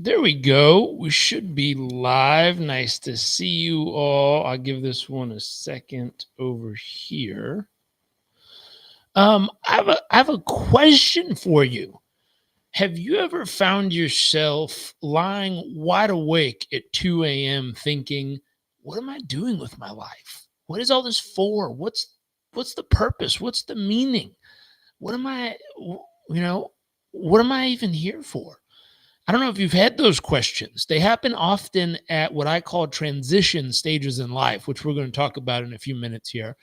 There we go. We should be live. Nice to see you all. I'll give this one a second over here. I have a question for you. Have you ever found yourself lying wide awake at 2 a.m. thinking, what am I doing with my life? What is all this for? What's the purpose? What's the meaning? What am I, you know, what am I even here for? I don't know if you've had those questions. They happen often at what I call transition stages in life, which we're going to talk about in a few minutes here.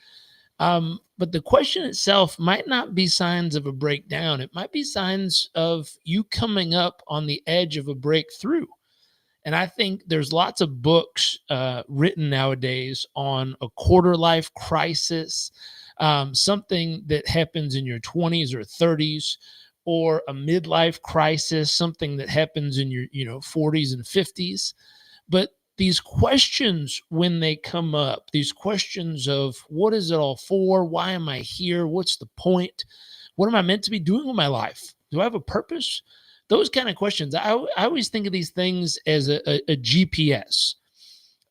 But the question itself might not be signs of a breakdown. It might be signs of you coming up on the edge of a breakthrough. And I think there's lots of books written nowadays on a quarter life crisis, something that happens in your 20s or 30s, or a midlife crisis, something that happens in your 40s and 50s. But these questions, when they come up, these questions of what is it all for? Why am I here? What's the point? What am I meant to be doing with my life? Do I have a purpose? Those kind of questions. I always think of these things as a GPS.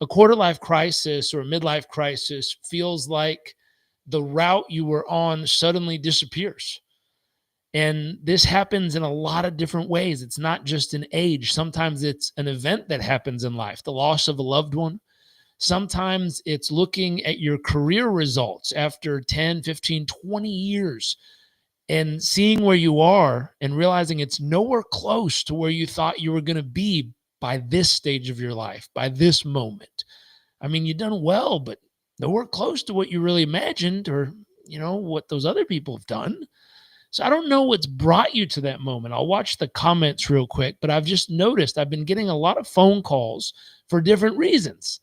A quarter life crisis or a midlife crisis feels like the route you were on suddenly disappears. And this happens in a lot of different ways. It's not just an age. Sometimes it's an event that happens in life, the loss of a loved one. Sometimes it's looking at your career results after 10, 15, 20 years and seeing where you are and realizing it's nowhere close to where you thought you were going to be by this stage of your life, by this moment. I mean, you've done well, but nowhere close to what you really imagined or, what those other people have done. So I don't know what's brought you to that moment. I'll watch the comments real quick, but I've just noticed I've been getting a lot of phone calls for different reasons.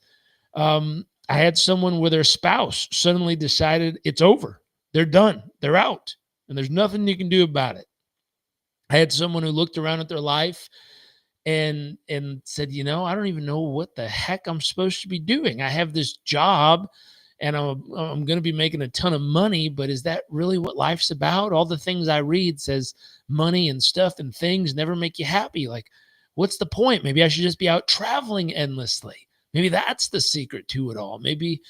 I had someone where their spouse suddenly decided it's over. They're done. They're out. And there's nothing you can do about it. I had someone who looked around at their life and said, I don't even know what the heck I'm supposed to be doing. I have this job and I'm going to be making a ton of money, but is that really what life's about? All the things I read says money and stuff and things never make you happy. Like, what's the point? Maybe I should just be out traveling endlessly. Maybe that's the secret to it all. Maybe.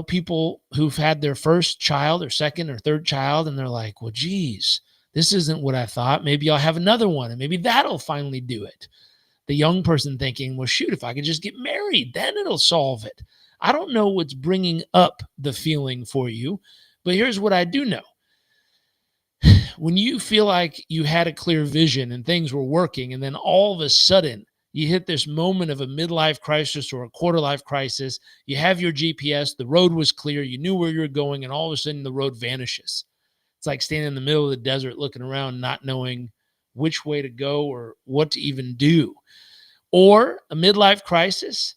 People who've had their first child or second or third child, and they're like, well, geez, this isn't what I thought. Maybe I'll have another one, and maybe that'll finally do it. The young person thinking, well, shoot, if I could just get married, then it'll solve it. I don't know what's bringing up the feeling for you, but here's what I do know. When you feel like you had a clear vision and things were working, and then all of a sudden you hit this moment of a midlife crisis or a quarter life crisis, you have your GPS, the road was clear, you knew where you were going, and all of a sudden the road vanishes. It's like standing in the middle of the desert looking around, not knowing which way to go or what to even do. Or a midlife crisis,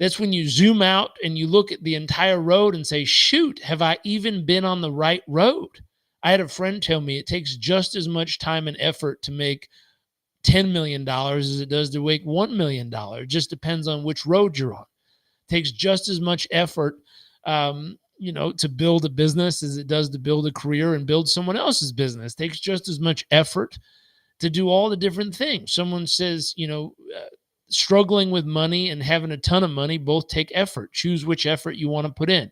that's when you zoom out and you look at the entire road and say, shoot, have I even been on the right road? I had a friend tell me it takes just as much time and effort to make $10 million as it does to make $1 million. It just depends on which road you're on. It takes just as much effort, to build a business as it does to build a career and build someone else's business. It takes just as much effort to do all the different things. Someone says, struggling with money and having a ton of money both take effort. Choose which effort you want to put in.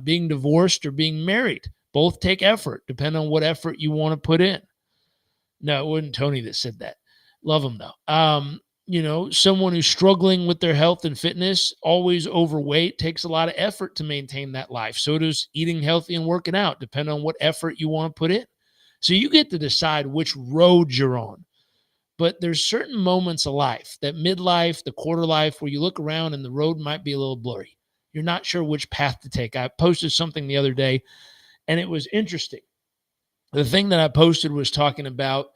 Being divorced or being married both take effort, depending on what effort you want to put in. No, it wasn't Tony that said that. Love him though. Someone who's struggling with their health and fitness, always overweight, takes a lot of effort to maintain that life. So does eating healthy and working out, depending on what effort you want to put in. So you get to decide which road you're on. But there's certain moments of life, that midlife, the quarter life, where you look around and the road might be a little blurry. You're not sure which path to take. I posted something the other day, and it was interesting. The thing that I posted was talking about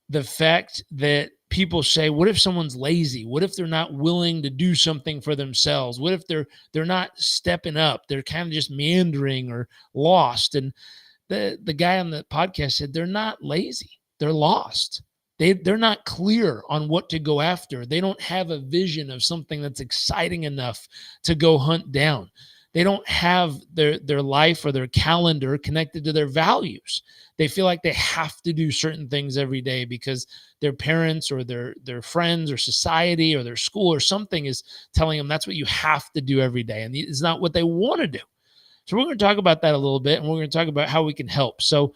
the fact that people say, what if someone's lazy? What if they're not willing to do something for themselves? What if they're not stepping up? They're kind of just meandering or lost. And the guy on the podcast said, they're not lazy. They're lost. They're not clear on what to go after. They don't have a vision of something that's exciting enough to go hunt down. They don't have their life or their calendar connected to their values. They feel like they have to do certain things every day because their parents or their friends or society or their school or something is telling them that's what you have to do every day, and it's not what they want to do. So we're going to talk about that a little bit, and we're going to talk about how we can help. So,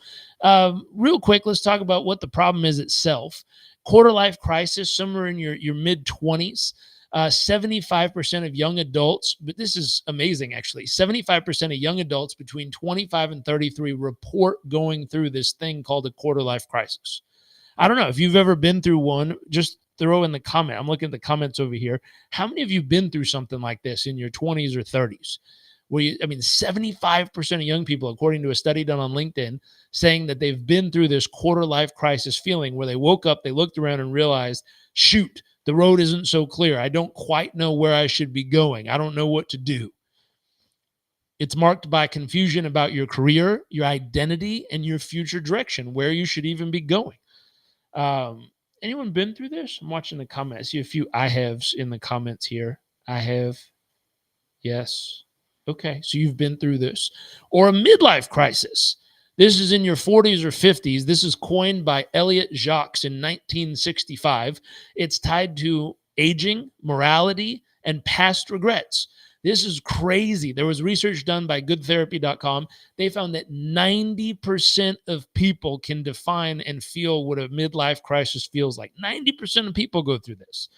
real quick, let's talk about what the problem is itself. Quarter life crisis, somewhere in your mid 20s. 75% of young adults, but this is amazing actually. 75% of young adults between 25 and 33 report going through this thing called a quarter life crisis. I don't know if you've ever been through one. Just throw in the comment. I'm looking at the comments over here. How many of you been through something like this in your 20s or 30s? Where you, I mean, 75% of young people, according to a study done on LinkedIn, saying that they've been through this quarter life crisis feeling where they woke up, they looked around and realized, shoot, the road isn't so clear. I don't quite know where I should be going. I don't know what to do. It's marked by confusion about your career, your identity, and your future direction, where you should even be going. Anyone been through this? I'm watching the comments. I see a few I haves in the comments here. I have. Yes. Okay. So you've been through this. Or a midlife crisis. This is in your 40s or 50s. This is coined by Elliot Jacques in 1965. It's tied to aging, morality, and past regrets. This is crazy. There was research done by goodtherapy.com. They found that 90% of people can define and feel what a midlife crisis feels like. 90% of people go through this.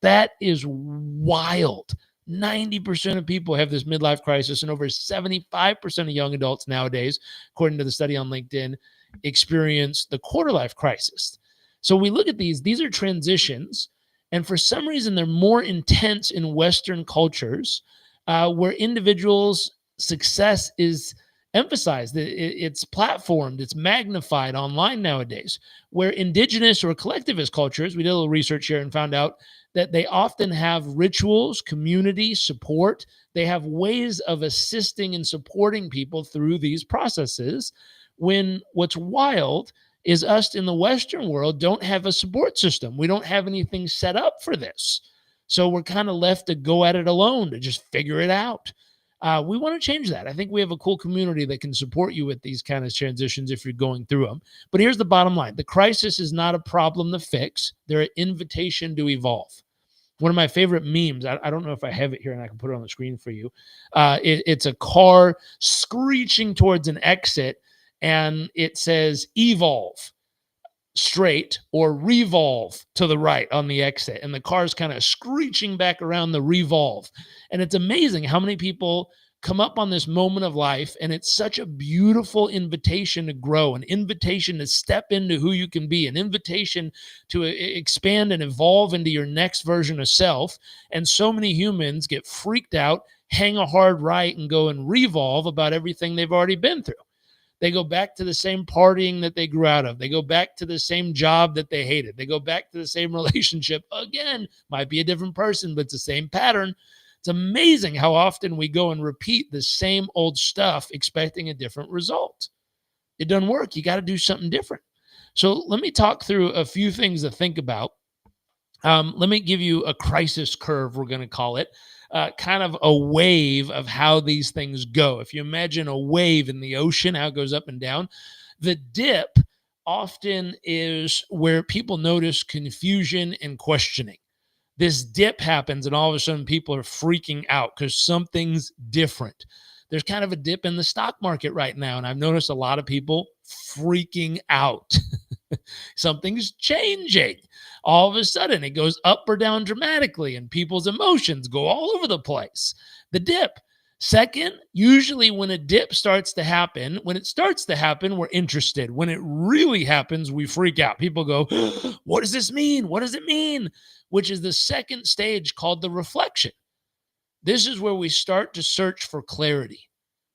That is wild. 90% of people have this midlife crisis, and over 75% of young adults nowadays, according to the study on LinkedIn, experience the quarter life crisis. So we look at these are transitions, and for some reason, they're more intense in Western cultures where individuals' success is emphasized. It's platformed, it's magnified online nowadays, where indigenous or collectivist cultures, we did a little research here and found out that they often have rituals, community support. They have ways of assisting and supporting people through these processes. When what's wild is us in the Western world don't have a support system. We don't have anything set up for this. So we're kind of left to go at it alone, to just figure it out. We want to change that. I think we have a cool community that can support you with these kind of transitions if you're going through them. But here's the bottom line. The crisis is not a problem to fix. They're an invitation to evolve. One of my favorite memes, I don't know if I have it here and I can put it on the screen for you. It's a car screeching towards an exit, and it says evolve straight or revolve to the right on the exit. And the car's kind of screeching back around the revolve. And it's amazing how many people come up on this moment of life, and it's such a beautiful invitation to grow, an invitation to step into who you can be, an invitation to expand and evolve into your next version of self. And so many humans get freaked out, hang a hard right, and go and revolve about everything they've already been through. They go back to the same partying that they grew out of. They go back to the same job that they hated. They go back to the same relationship again. Might be a different person, but it's the same pattern. It's amazing how often we go and repeat the same old stuff expecting a different result. It doesn't work. You got to do something different. So let me talk through a few things to think about. Let me give you a crisis curve, we're going to call it, kind of a wave of how these things go. If you imagine a wave in the ocean, how it goes up and down, the dip often is where people notice confusion and questioning. This dip happens, and all of a sudden people are freaking out because something's different. There's kind of a dip in the stock market right now, and I've noticed a lot of people freaking out. Something's changing. All of a sudden, it goes up or down dramatically, and people's emotions go all over the place. The dip. Second, usually when a dip starts to happen, we're interested. When it really happens, we freak out. People go, what does this mean? What does it mean? Which is the second stage called the reflection. This is where we start to search for clarity.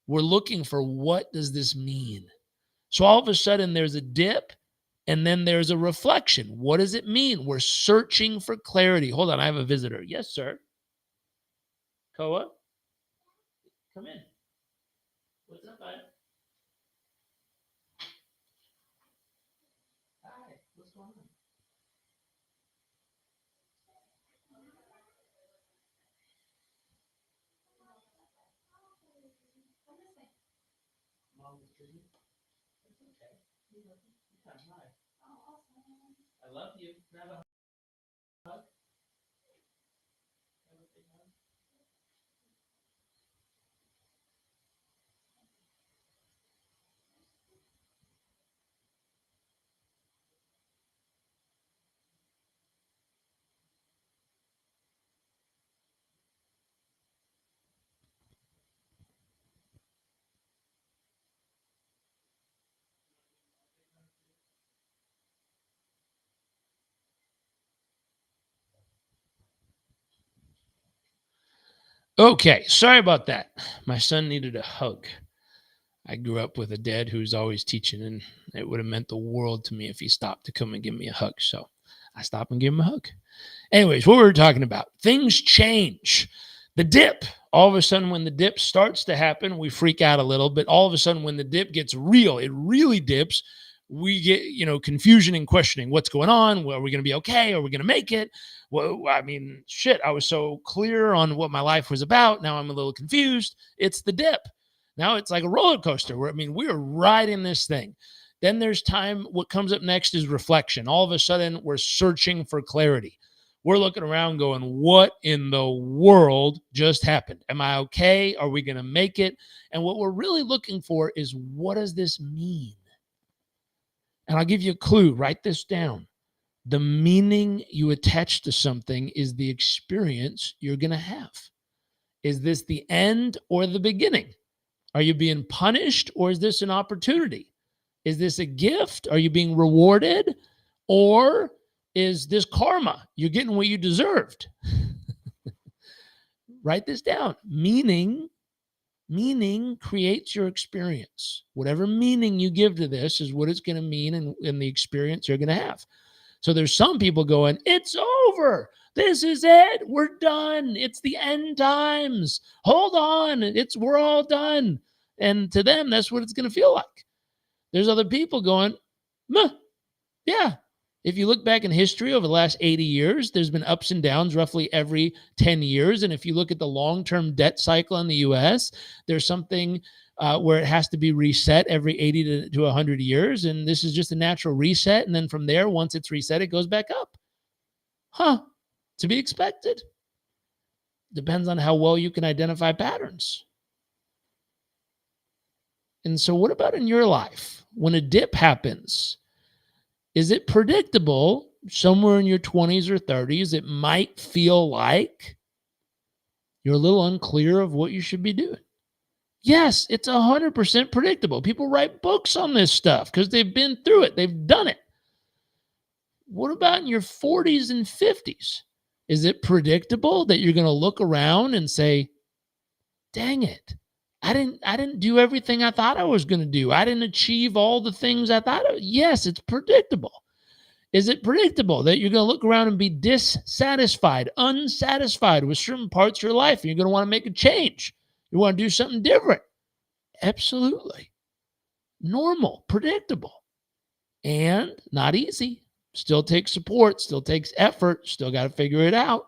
We're looking for, what does this mean? So all of a sudden there's a dip, and then there's a reflection. What does it mean? We're searching for clarity. Hold on, I have a visitor. Yes, sir. Koa, come in. What's up, bud? Hi, what's going on? Okay, sorry about that. My son needed a hug. I grew up with a dad who's always teaching, and it would have meant the world to me if he stopped to come and give me a hug. So I stopped and gave him a hug. Anyways, what we were talking about, things change. The dip, all of a sudden, when the dip starts to happen, we freak out a little, but all of a sudden, when the dip gets real, it really dips. We get, confusion and questioning what's going on. Well, are we going to be okay? Are we going to make it? Well, I mean, shit, I was so clear on what my life was about. Now I'm a little confused. It's the dip. Now it's like a roller coaster where, we're riding this thing. Then there's time. What comes up next is reflection. All of a sudden, we're searching for clarity. We're looking around going, what in the world just happened? Am I okay? Are we going to make it? And what we're really looking for is, what does this mean? And I'll give you a clue. Write this down. The meaning you attach to something is the experience you're going to have. Is this the end or the beginning? Are you being punished, or is this an opportunity? Is this a gift? Are you being rewarded? Or is this karma? You're getting what you deserved. Write this down. Meaning creates your experience. Whatever meaning you give to this is what it's going to mean in the experience you're going to have. So there's some people going, it's over. This is it. We're done. It's the end times. Hold on. We're all done. And to them, that's what it's going to feel like. There's other people going, yeah. If you look back in history over the last 80 years, there's been ups and downs roughly every 10 years. And if you look at the long-term debt cycle in the U.S., there's something where it has to be reset every 80 to 100 years. And this is just a natural reset. And then from there, once it's reset, it goes back up. To be expected. Depends on how well you can identify patterns. And so what about in your life? When a dip happens, is it predictable? Somewhere in your 20s or 30s, it might feel like you're a little unclear of what you should be doing. Yes, it's 100% predictable. People write books on this stuff because they've been through it. They've done it. What about in your 40s and 50s? Is it predictable that you're going to look around and say, dang it, I didn't do everything I thought I was going to do. I didn't achieve all the things I thought. Yes, it's predictable. Is it predictable that you're going to look around and be dissatisfied, unsatisfied with certain parts of your life, and you're going to want to make a change? You want to do something different? Absolutely. Normal, predictable, and not easy. Still takes support, still takes effort, still got to figure it out.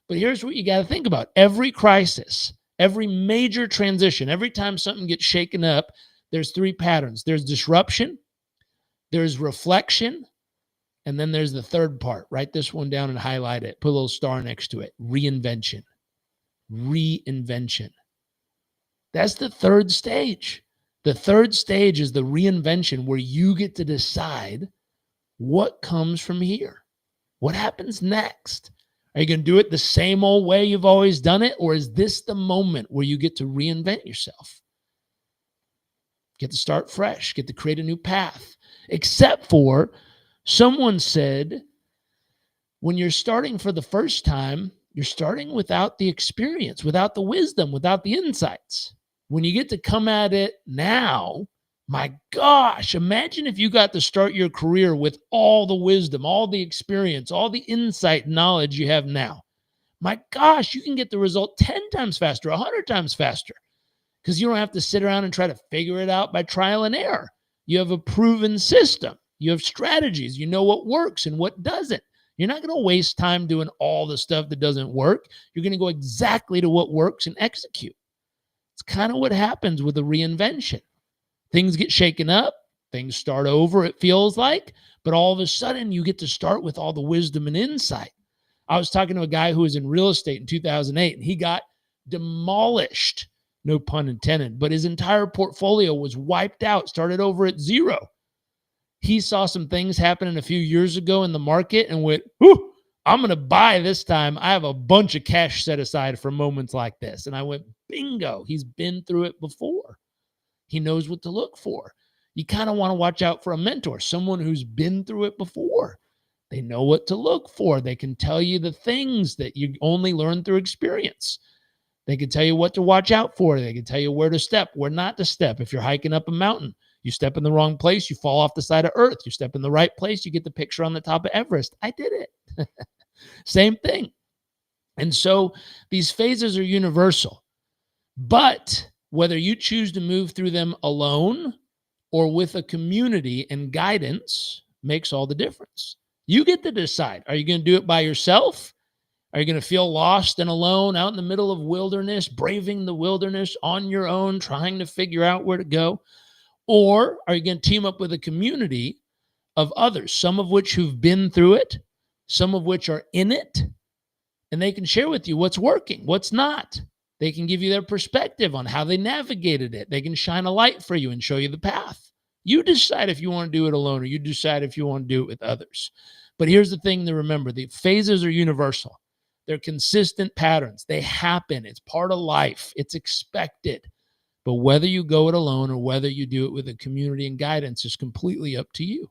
But here's what you got to think about. Every crisis, every major transition, every time something gets shaken up, there's three patterns. There's disruption, there's reflection, and then there's the third part. Write this one down and highlight it. Put a little star next to it. Reinvention. Reinvention. That's the third stage. The third stage is the reinvention, where you get to decide what comes from here. What happens next? Are you going to do it the same old way you've always done it? Or is this the moment where you get to reinvent yourself? Get to start fresh, get to create a new path. Except for someone said, when you're starting for the first time, you're starting without the experience, without the wisdom, without the insights. When you get to come at it now, my gosh, imagine if you got to start your career with all the wisdom, all the experience, all the insight, knowledge you have now. My gosh, you can get the result 10 times faster, 100 times faster, because you don't have to sit around and try to figure it out by trial and error. You have a proven system. You have strategies. You know what works and what doesn't. You're not going to waste time doing all the stuff that doesn't work. You're going to go exactly to what works and execute. It's kind of what happens with a reinvention. Things get shaken up, things start over, it feels like, but all of a sudden you get to start with all the wisdom and insight. I was talking to a guy who was in real estate in 2008, and he got demolished, no pun intended, but his entire portfolio was wiped out, started over at zero. He saw some things happening a few years ago in the market and went, whew, I'm going to buy this time. I have a bunch of cash set aside for moments like this. And I went, bingo, he's been through it before. He knows what to look for. You kind of want to watch out for a mentor, someone who's been through it before. They know what to look for. They can tell you the things that you only learn through experience. They can tell you what to watch out for. They can tell you where to step, where not to step. If you're hiking up a mountain, you step in the wrong place, you fall off the side of earth. You step in the right place, you get the picture on the top of Everest. I did it. Same thing. And so these phases are universal. But whether you choose to move through them alone or with a community and guidance makes all the difference. You get to decide. Are you going to do it by yourself? Are you going to feel lost and alone out in the middle of wilderness, braving the wilderness on your own, trying to figure out where to go? Or are you going to team up with a community of others, some of which who've been through it, some of which are in it, and they can share with you what's working, what's not. They can give you their perspective on how they navigated it. They can shine a light for you and show you the path. You decide if you want to do it alone or you decide if you want to do it with others. But here's the thing to remember. The phases are universal. They're consistent patterns. They happen. It's part of life. It's expected. But whether you go it alone or whether you do it with a community and guidance is completely up to you.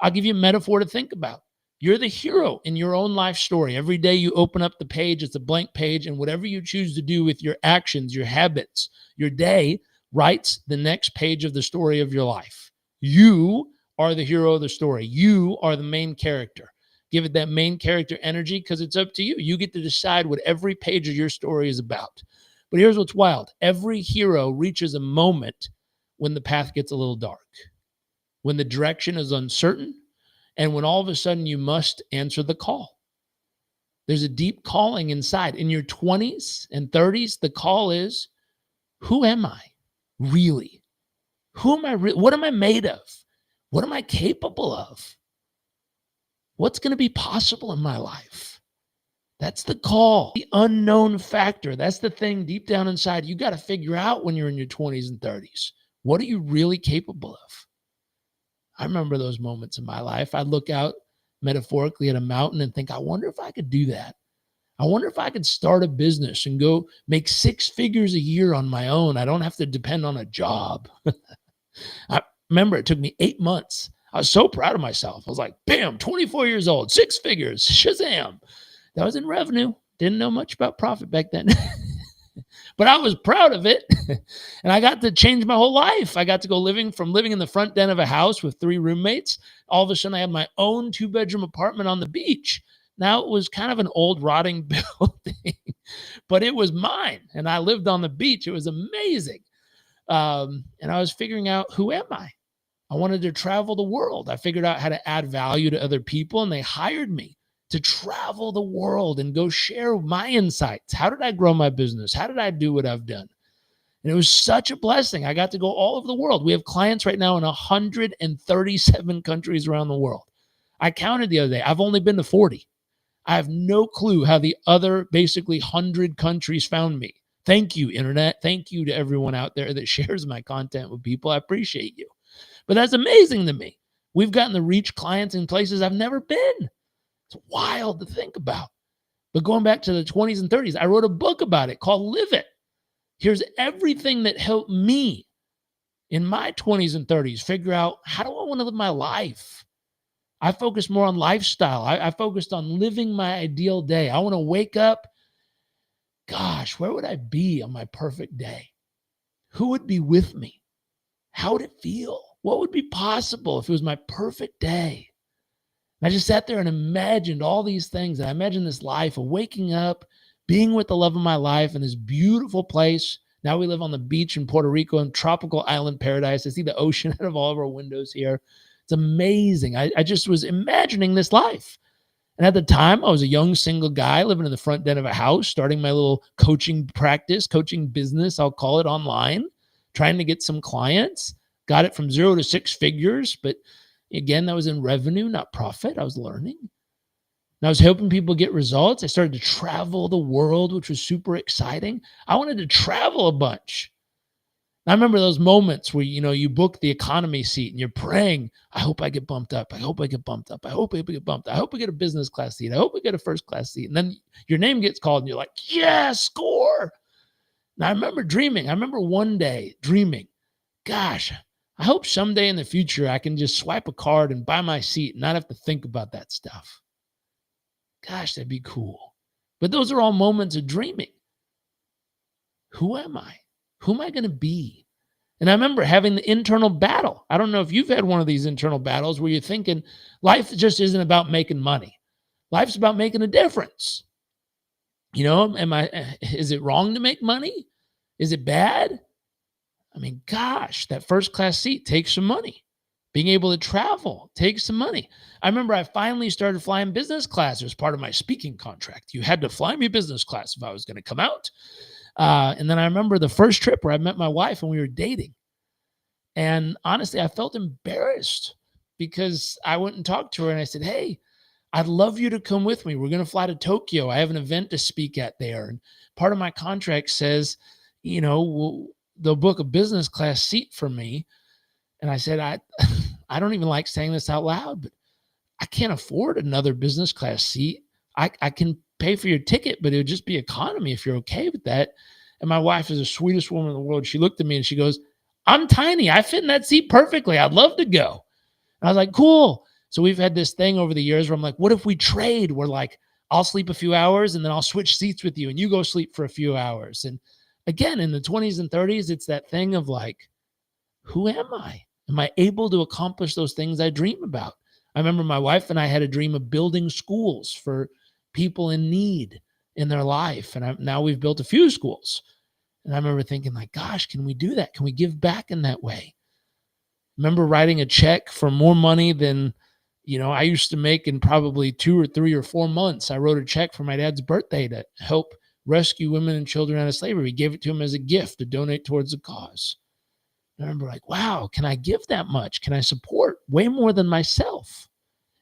I'll give you a metaphor to think about. You're the hero in your own life story. Every day you open up the page, it's a blank page, and whatever you choose to do with your actions, your habits, your day writes the next page of the story of your life. You are the hero of the story. You are the main character. Give it that main character energy because it's up to you. You get to decide what every page of your story is about. But here's what's wild. Every hero reaches a moment when the path gets a little dark, when the direction is uncertain, and when all of a sudden you must answer the call. There's a deep calling inside. In your 20s and 30s, the call is, who am I really? Who am I? What am I made of? What am I capable of? What's going to be possible in my life? That's the call. The unknown factor. That's the thing deep down inside you got to figure out when you're in your 20s and 30s. What are you really capable of? I remember those moments in my life. I'd look out metaphorically at a mountain and think, I wonder if I could do that. I wonder if I could start a business and go make 6 figures a year on my own. I don't have to depend on a job. I remember it took me 8 months. I was so proud of myself. I was like, bam, 24 years old, 6 figures, shazam. That was in revenue. Didn't know much about profit back then. But I was proud of it. And I got to change my whole life. I got to go from living in the front den of a house with 3 roommates. All of a sudden, I had my own 2-bedroom apartment on the beach. Now, it was kind of an old rotting building, but it was mine. And I lived on the beach. It was amazing. And I was figuring out, who am I? I wanted to travel the world. I figured out how to add value to other people, and they hired me to travel the world and go share my insights. How did I grow my business? How did I do what I've done? And it was such a blessing. I got to go all over the world. We have clients right now in 137 countries around the world. I counted the other day. I've only been to 40. I have no clue how the other basically 100 countries found me. Thank you, Internet. Thank you to everyone out there that shares my content with people. I appreciate you. But that's amazing to me. We've gotten to reach clients in places I've never been. It's wild to think about. But going back to the 20s and 30s, I wrote a book about it called Live It. Here's everything that helped me in my 20s and 30s figure out, how do I want to live my life? I focused more on lifestyle. I focused on living my ideal day. I want to wake up. Gosh, where would I be on my perfect day? Who would be with me? How would it feel? What would be possible if it was my perfect day? And I just sat there and imagined all these things. And I imagined this life of waking up, being with the love of my life in this beautiful place. Now we live on the beach in Puerto Rico in tropical island paradise. I see the ocean out of all of our windows here. It's amazing. I just was imagining this life. And at the time, I was a young single guy living in the front den of a house, starting my little coaching practice, coaching business, I'll call it, online, trying to get some clients. Got it from 0 to 6 figures, but again, that was in revenue, not profit. I was learning. And I was helping people get results. I started to travel the world, which was super exciting. I wanted to travel a bunch. I remember those moments where, you book the economy seat and you're praying, I hope I get bumped up. I hope I get bumped up. I hope I get bumped up. I hope I get a business class seat. I hope I get a first class seat. And then your name gets called and you're like, yeah, score. And I remember dreaming. I remember one day dreaming, gosh, I hope someday in the future I can just swipe a card and buy my seat and not have to think about that stuff. Gosh, that'd be cool. But those are all moments of dreaming. Who am I? Who am I going to be? And I remember having the internal battle. I don't know if you've had one of these internal battles where you're thinking life just isn't about making money. Life's about making a difference. Is it wrong to make money? Is it bad? I mean, gosh, that first class seat takes some money. Being able to travel takes some money. I remember I finally started flying business class as part of my speaking contract. You had to fly me business class if I was going to come out. And then I remember the first trip where I met my wife and we were dating. And honestly, I felt embarrassed because I went and talked to her and I said, hey, I'd love you to come with me. We're going to fly to Tokyo. I have an event to speak at there. And part of my contract says, they'll book a business class seat for me. And I said, I don't even like saying this out loud, but I can't afford another business class seat. I can pay for your ticket, but it would just be economy if you're okay with that. And my wife is the sweetest woman in the world. She looked at me and she goes, I'm tiny. I fit in that seat perfectly. I'd love to go. And I was like, cool. So we've had this thing over the years where I'm like, what if we trade? We're like, I'll sleep a few hours and then I'll switch seats with you and you go sleep for a few hours. And again, in the 20s and 30s, it's that thing of like, who am I? Am I able to accomplish those things I dream about? I remember my wife and I had a dream of building schools for people in need in their life. And now we've built a few schools. And I remember thinking like, gosh, can we do that? Can we give back in that way? I remember writing a check for more money than, I used to make in probably 2 or 3 or 4 months. I wrote a check for my dad's birthday to help rescue women and children out of slavery. We gave it to him as a gift to donate towards the cause. I remember like, wow, can I give that much? Can I support way more than myself?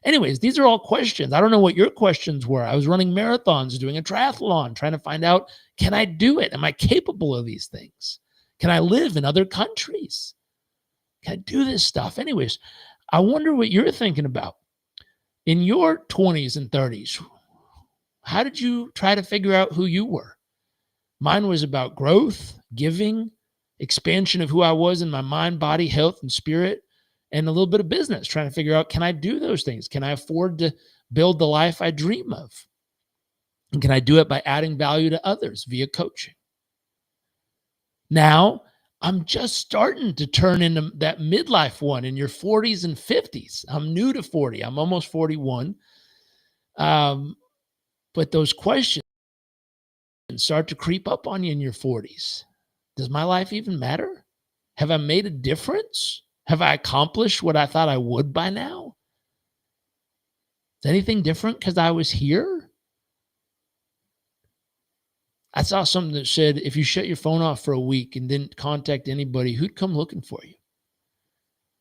Anyways, these are all questions. I don't know what your questions were. I was running marathons, doing a triathlon, trying to find out, can I do it? Am I capable of these things? Can I live in other countries? Can I do this stuff? Anyways, I wonder what you're thinking about. In your 20s and 30s, how did you try to figure out who you were? Mine was about growth, giving, expansion of who I was in my mind, body, health, and spirit, and a little bit of business, trying to figure out, can I do those things? Can I afford to build the life I dream of? And can I do it by adding value to others via coaching? Now, I'm just starting to turn into that midlife one in your 40s and 50s. I'm new to 40. I'm almost 41. But those questions start to creep up on you in your 40s. Does my life even matter? Have I made a difference? Have I accomplished what I thought I would by now? Is anything different because I was here? I saw something that said, if you shut your phone off for a week and didn't contact anybody, who'd come looking for you?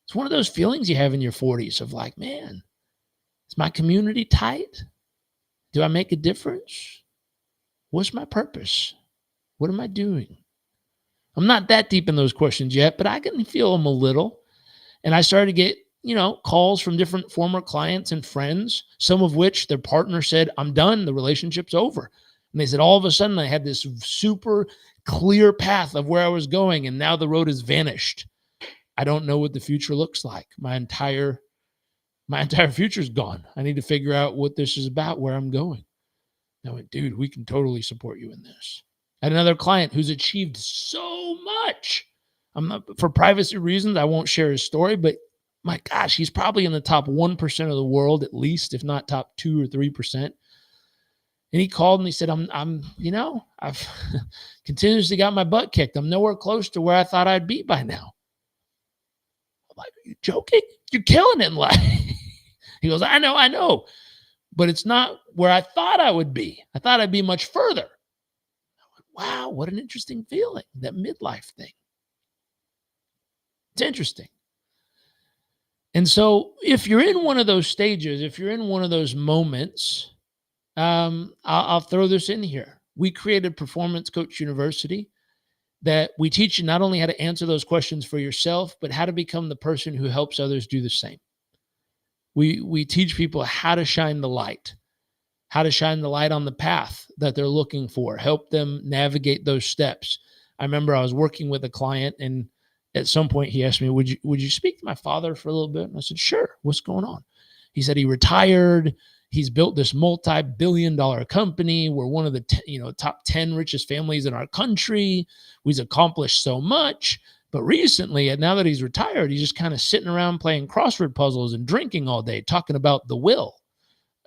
It's one of those feelings you have in your 40s of like, man, is my community tight? Do I make a difference? What's my purpose? What am I doing? I'm not that deep in those questions yet, but I can feel them a little. And I started to get, calls from different former clients and friends, some of which their partner said, I'm done. The relationship's over. And they said, all of a sudden I had this super clear path of where I was going. And now the road has vanished. I don't know what the future looks like. My entire future is gone. I need to figure out what this is about, where I'm going. I went, dude, we can totally support you in this. I had another client who's achieved so much. I'm not, for privacy reasons, I won't share his story, but my gosh, he's probably in the top 1% of the world, at least, if not top 2 or 3%. And he called and he said, I've continuously got my butt kicked. I'm nowhere close to where I thought I'd be by now. I'm like, are you joking? You're killing it in life. He goes, I know, but it's not where I thought I would be. I thought I'd be much further. I went, wow, what an interesting feeling, that midlife thing. It's interesting. And so if you're in one of those stages, if you're in one of those moments, I'll throw this in here. We created Performance Coach University that we teach you not only how to answer those questions for yourself, but how to become the person who helps others do the same. We teach people how to shine the light, how to shine the light on the path that they're looking for, help them navigate those steps. I remember I was working with a client, and at some point he asked me, would you speak to my father for a little bit? And I said, sure. What's going on? He said he retired. He's built this multi-billion-dollar company. We're one of the top 10 richest families in our country. We've accomplished so much. But recently, now that he's retired, he's just kind of sitting around playing crossword puzzles and drinking all day, talking about the will.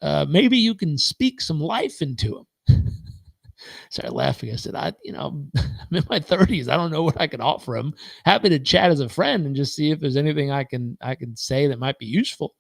Maybe you can speak some life into him. Started laughing. I said, I'm in my 30s. I don't know what I can offer him. Happy to chat as a friend and just see if there's anything I can say that might be useful.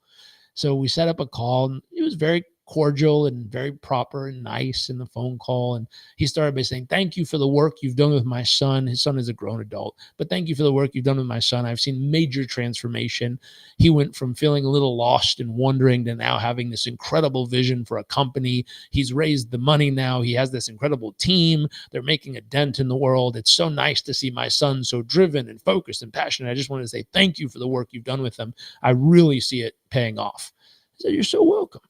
So we set up a call, and it was very cordial and very proper and nice in the phone call. And he started by saying, thank you for the work you've done with my son. His son is a grown adult, but thank you for the work you've done with my son. I've seen major transformation. He went from feeling a little lost and wondering to now having this incredible vision for a company. He's raised the money now. He has this incredible team. They're making a dent in the world. It's so nice to see my son so driven and focused and passionate. I just wanted to say thank you for the work you've done with him. I really see it paying off. I said, you're so welcome.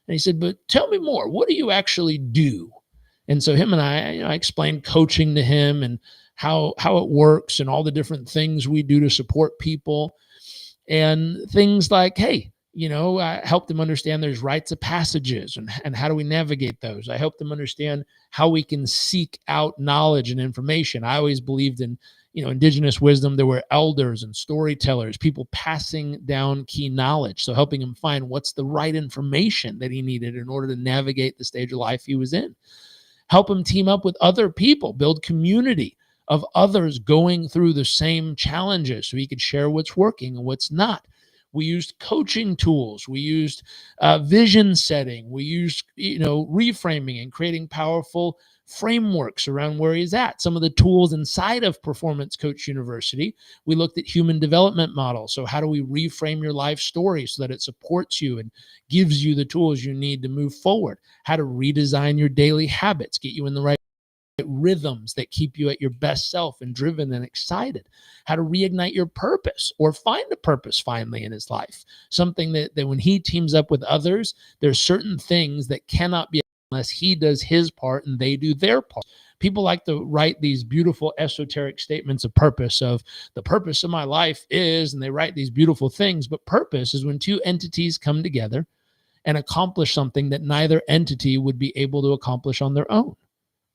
And he said, but tell me more. What do you actually do? And so him and I explained coaching to him and how it works and all the different things we do to support people, and things like, hey, I helped them understand there's rites of passages and how do we navigate those. I helped them understand how we can seek out knowledge and information. I always believed in indigenous wisdom. There were elders and storytellers, people passing down key knowledge. So helping him find what's the right information that he needed in order to navigate the stage of life he was in. Help him team up with other people, build community of others going through the same challenges so he could share what's working and what's not. We used coaching tools. We used vision setting. We used, reframing and creating powerful frameworks around where he's at. Some of the tools inside of Performance Coach University, we looked at human development models. So how do we reframe your life story so that it supports you and gives you the tools you need to move forward? How to redesign your daily habits, get you in the right rhythms that keep you at your best self and driven and excited. How to reignite your purpose or find a purpose finally in his life. Something that when he teams up with others, there's certain things that cannot be unless he does his part and they do their part. People like to write these beautiful esoteric statements of purpose, of the purpose of my life is, and they write these beautiful things. But purpose is when two entities come together and accomplish something that neither entity would be able to accomplish on their own.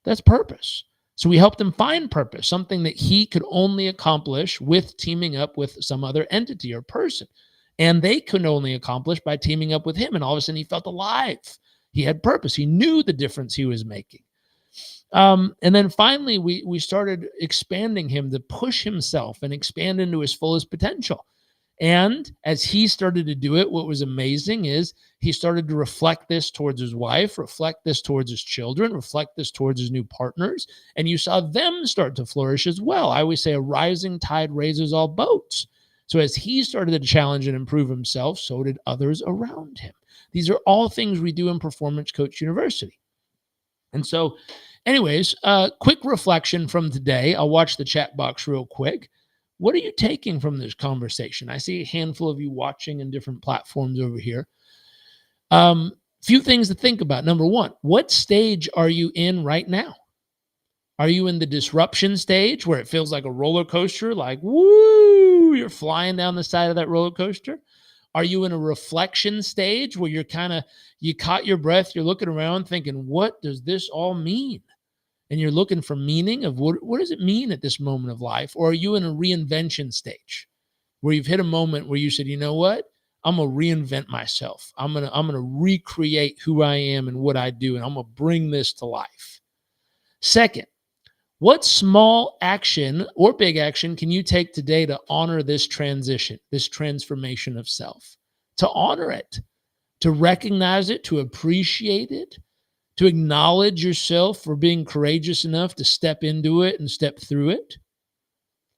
That's purpose. So we helped him find purpose, something that he could only accomplish with teaming up with some other entity or person. And they could only accomplish by teaming up with him. And all of a sudden he felt alive. He had purpose. He knew the difference he was making. And then finally, we started expanding him to push himself and expand into his fullest potential. And as he started to do it, what was amazing is he started to reflect this towards his wife, reflect this towards his children, reflect this towards his new partners. And you saw them start to flourish as well. I always say a rising tide raises all boats. So as he started to challenge and improve himself, so did others around him. These are all things we do in Performance Coach University. And so anyways, quick reflection from today. I'll watch the chat box real quick. What are you taking from this conversation? I see a handful of you watching in different platforms over here. Few things to think about. Number one, what stage are you in right now? Are you in the disruption stage where it feels like a roller coaster, like, woo, you're flying down the side of that roller coaster? Are you in a reflection stage where you caught your breath, you're looking around thinking, what does this all mean? And you're looking for meaning of what does it mean at this moment of life? Or are you in a reinvention stage where you've hit a moment where you said, you know what? I'm going to reinvent myself. I'm going to recreate who I am and what I do, and I'm going to bring this to life. Second, what small action or big action can you take today to honor this transition, this transformation of self? To honor it, to recognize it, to appreciate it, to acknowledge yourself for being courageous enough to step into it and step through it.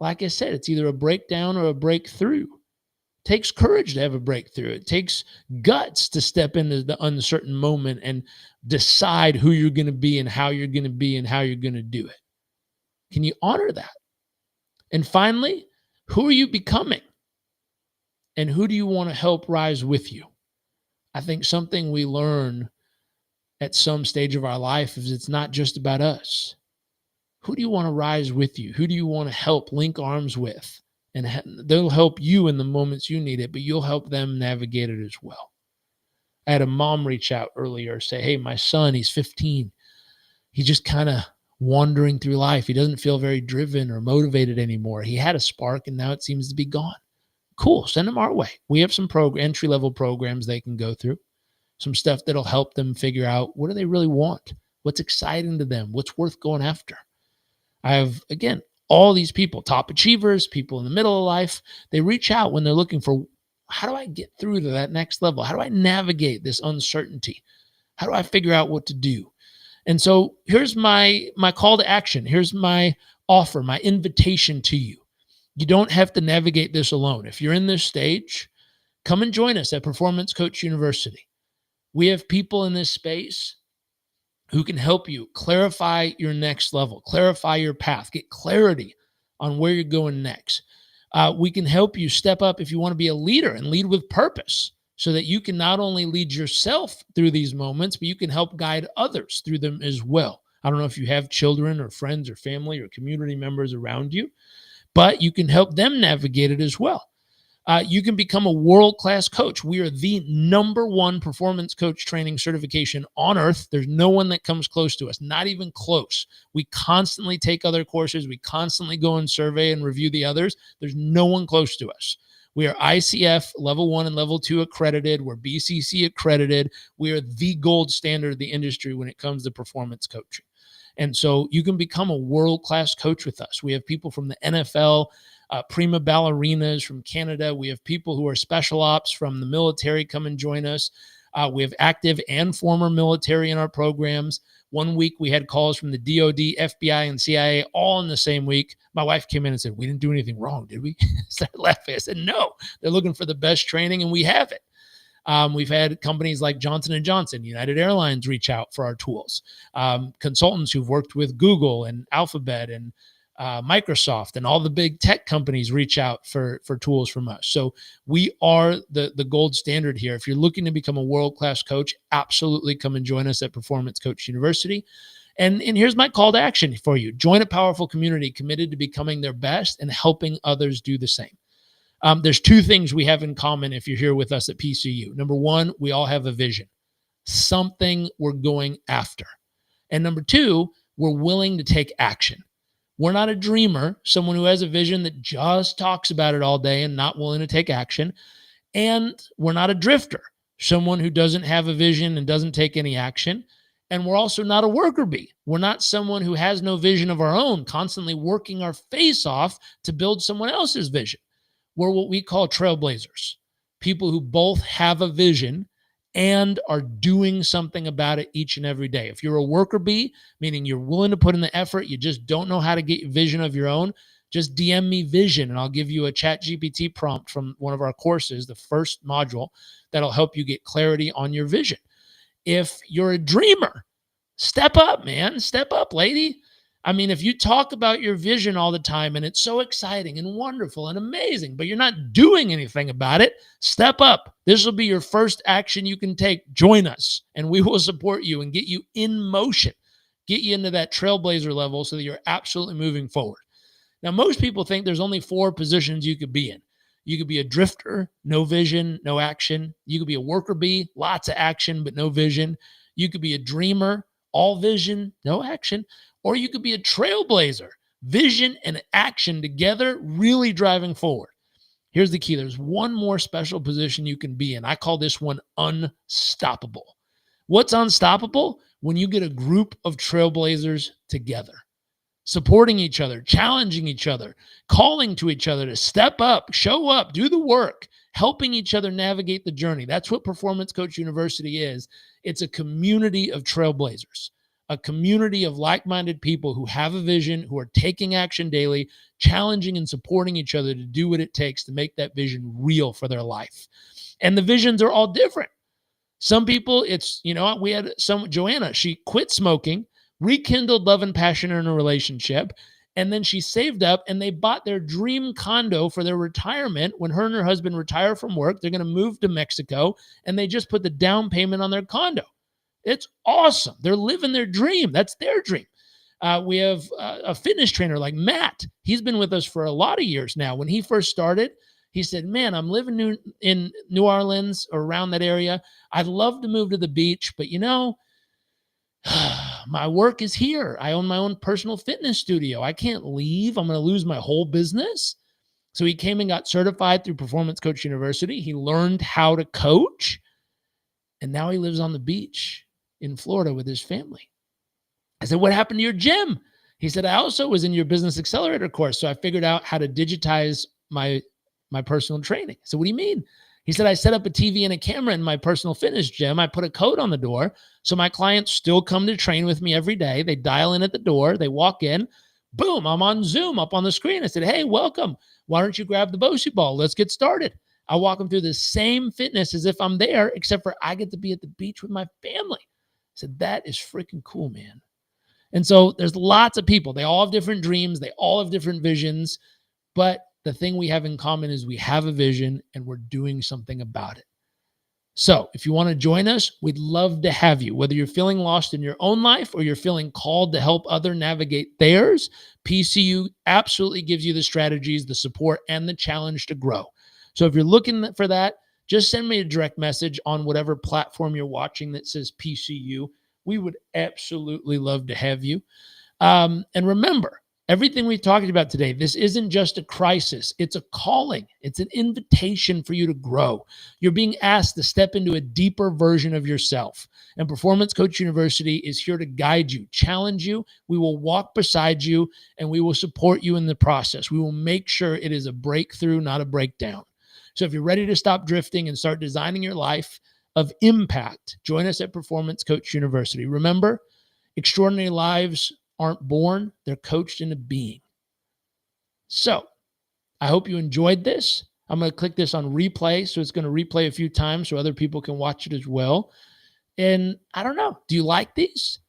Like I said, it's either a breakdown or a breakthrough. It takes courage to have a breakthrough. It takes guts to step into the uncertain moment and decide who you're going to be and how you're going to be and how you're going to do it. Can you honor that? And finally, who are you becoming? And who do you want to help rise with you? I think something we learn at some stage of our life is it's not just about us. Who do you want to rise with you? Who do you want to help link arms with? And they'll help you in the moments you need it, but you'll help them navigate it as well. I had a mom reach out earlier, say, hey, my son, he's 15. He's just kind of wandering through life. He doesn't feel very driven or motivated anymore. He had a spark and now it seems to be gone. Cool. Send them our way. We have some entry-level programs they can go through, some stuff that'll help them figure out what do they really want? What's exciting to them? What's worth going after? I have, again, all these people, top achievers, people in the middle of life, they reach out when they're looking for, how do I get through to that next level? How do I navigate this uncertainty? How do I figure out what to do? And so here's my call to action. Here's my offer, my invitation to you. You don't have to navigate this alone. If you're in this stage, come and join us at Performance Coach University. We have people in this space who can help you clarify your next level, clarify your path, get clarity on where you're going next. We can help you step up if you want to be a leader and lead with purpose so that you can not only lead yourself through these moments, but you can help guide others through them as well. I don't know if you have children or friends or family or community members around you, but you can help them navigate it as well. You can become a world-class coach. We are the #1 performance coach training certification on earth. There's no one that comes close to us, not even close. We constantly take other courses. We constantly go and survey and review the others. There's no one close to us. We are ICF level 1 and level 2 accredited. We're BCC accredited. We are the gold standard of the industry when it comes to performance coaching. And so you can become a world-class coach with us. We have people from the NFL, prima ballerinas from Canada. We have people who are special ops from the military come and join us. We have active and former military in our programs. One week we had calls from the DOD, FBI, and CIA all in the same week. My wife came in and said, we didn't do anything wrong, did we? I started laughing. I said, no, they're looking for the best training and we have it. We've had companies like Johnson & Johnson, United Airlines reach out for our tools. Consultants who've worked with Google and Alphabet and Microsoft and all the big tech companies reach out for tools from us. So we are the gold standard here. If you're looking to become a world-class coach, absolutely come and join us at Performance Coach University. And here's my call to action for you. Join a powerful community committed to becoming their best and helping others do the same. There's 2 things we have in common if you're here with us at PCU. Number 1, we all have a vision, something we're going after. And number 2, we're willing to take action. We're not a dreamer, someone who has a vision that just talks about it all day and not willing to take action. And we're not a drifter, someone who doesn't have a vision and doesn't take any action. And we're also not a worker bee. We're not someone who has no vision of our own, constantly working our face off to build someone else's vision. We're what we call trailblazers, people who both have a vision and are doing something about it each and every day. If you're a worker bee, meaning you're willing to put in the effort, you just don't know how to get vision of your own, just DM me vision and I'll give you a ChatGPT prompt from one of our courses, the first module, that'll help you get clarity on your vision. If you're a dreamer, step up, man. Step up, lady. I mean, if you talk about your vision all the time and it's so exciting and wonderful and amazing, but you're not doing anything about it, step up. This will be your first action you can take. Join us and we will support you and get you in motion, get you into that trailblazer level so that you're absolutely moving forward. Now, most people think there's only 4 positions you could be in. You could be a drifter, no vision, no action. You could be a worker bee, lots of action, but no vision. You could be a dreamer, all vision, no action. Or you could be a trailblazer, vision and action together, really driving forward. Here's the key. There's one more special position you can be in. I call this one unstoppable. What's unstoppable? When you get a group of trailblazers together, supporting each other, challenging each other, calling to each other to step up, show up, do the work, helping each other navigate the journey. That's what Performance Coach University is. It's a community of trailblazers, a community of like-minded people who have a vision, who are taking action daily, challenging and supporting each other to do what it takes to make that vision real for their life. And the visions are all different. Some people, we had Joanna, she quit smoking, rekindled love and passion in a relationship, and then she saved up and they bought their dream condo for their retirement. When her and her husband retire from work, they're going to move to Mexico, and they just put the down payment on their condo. It's awesome. They're living their dream. That's their dream. We have a fitness trainer like Matt. He's been with us for a lot of years now. When he first started, he said, man, I'm living in New Orleans or around that area. I'd love to move to the beach, but my work is here. I own my own personal fitness studio. I can't leave. I'm going to lose my whole business. So he came and got certified through Performance Coach University. He learned how to coach, and now he lives on the beach in Florida with his family. I said, what happened to your gym? He said, I also was in your business accelerator course. So I figured out how to digitize my personal training. So what do you mean? He said, I set up a TV and a camera in my personal fitness gym. I put a code on the door. So my clients still come to train with me every day. They dial in at the door. They walk in. Boom, I'm on Zoom up on the screen. I said, hey, welcome. Why don't you grab the Bocey ball? Let's get started. I walk them through the same fitness as if I'm there, except for I get to be at the beach with my family. I said, that is freaking cool, man. And so there's lots of people. They all have different dreams. They all have different visions. But the thing we have in common is we have a vision and we're doing something about it. So if you want to join us, we'd love to have you. Whether you're feeling lost in your own life or you're feeling called to help others navigate theirs, PCU absolutely gives you the strategies, the support, and the challenge to grow. So if you're looking for that, just send me a direct message on whatever platform you're watching that says PCU. We would absolutely love to have you. And remember, everything we've talked about today, this isn't just a crisis. It's a calling. It's an invitation for you to grow. You're being asked to step into a deeper version of yourself. And Performance Coach University is here to guide you, challenge you. We will walk beside you, and we will support you in the process. We will make sure it is a breakthrough, not a breakdown. So if you're ready to stop drifting and start designing your life of impact, join us at Performance Coach University. Remember, extraordinary lives aren't born, they're coached into being. So I hope you enjoyed this. I'm going to click this on replay, so it's going to replay a few times so other people can watch it as well. And I don't know, do you like these?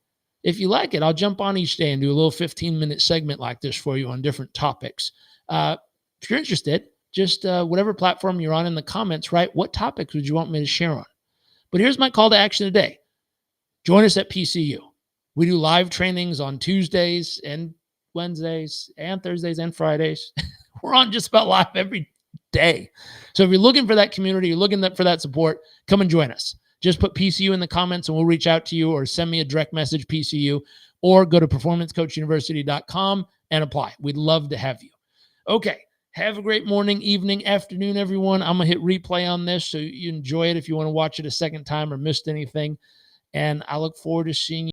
If you like it, I'll jump on each day and do a little 15-minute segment like this for you on different topics. If you're interested, just whatever platform you're on in the comments, write what topics would you want me to share on. But here's my call to action today. Join us at PCU. We do live trainings on Tuesdays and Wednesdays and Thursdays and Fridays. We're on just about live every day. So if you're looking for that community, you're looking for that support, come and join us. Just put PCU in the comments and we'll reach out to you, or send me a direct message, PCU, or go to performancecoachuniversity.com and apply. We'd love to have you. Okay. Have a great morning, evening, afternoon, everyone. I'm going to hit replay on this so you enjoy it if you want to watch it a second time or missed anything. And I look forward to seeing you.